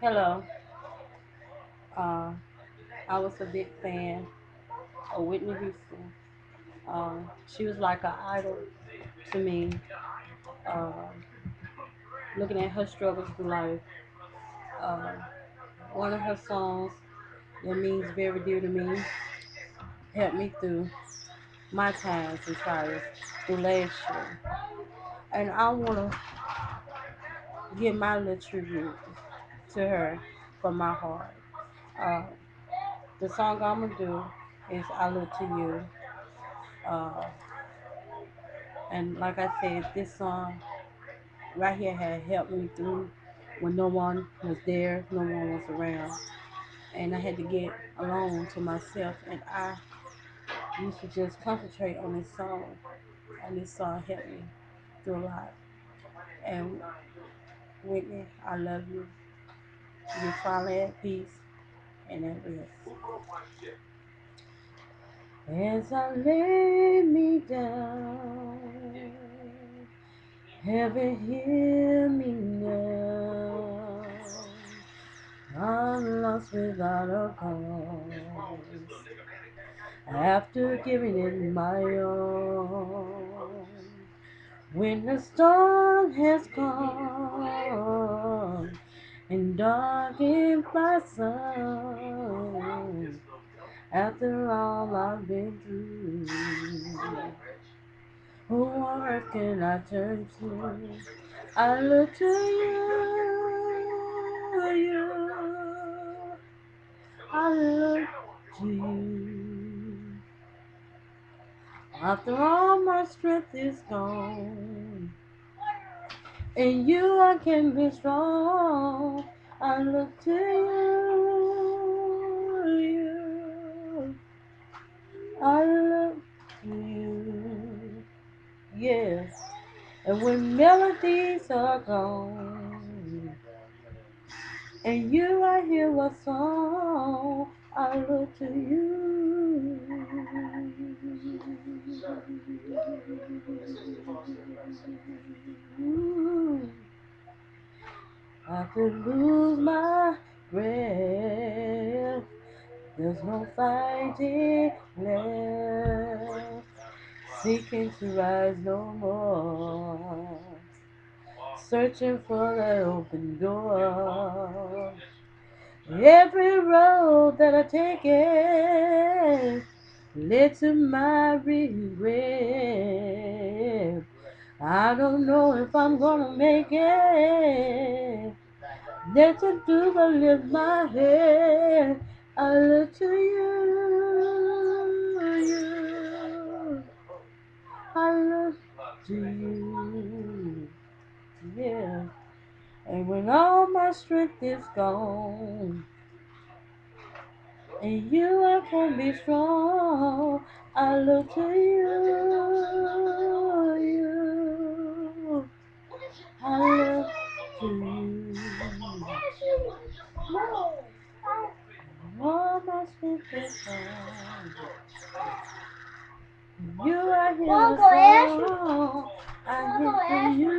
Hello. Uh, I was a big fan of Whitney Houston. She was like an idol to me. Uh, Looking at her struggles through life. Uh, One of her songs that means very dear to me helped me through my times and trials through last year. And I want to give my little tribute to her from my heart. Uh, the song I'm going to do is I Look to You. Uh, and like I said, this song right here had helped me through when no one was there, no one was around. And I had to get alone to myself. And I used to just concentrate on this song. And this song helped me through a lot. And Whitney, I love you. You're finally at peace and at rest. As I lay me down, heaven hear me now. I'm lost without a cause. After giving it my all, when the storm has come and darkened my soul, after all I've been through, who on earth can I turn to? I look to you. I look to you. After all my strength is gone, in you I can be strong. I look to you. I look to you. Yes. And when melodies are gone, and you I hear a song, I look to you. I could lose my breath. There's no fighting left. Seeking to rise no more. Searching for that open door. Every road that I take it led to my regret. I don't know if I'm gonna make it. Nothing to do but lift my head. I look to you. I look to you. Yeah. And when all my strength is gone, and you I can be strong, I look to you. I look to you. All my strength is gone. You are here the song. I look to you.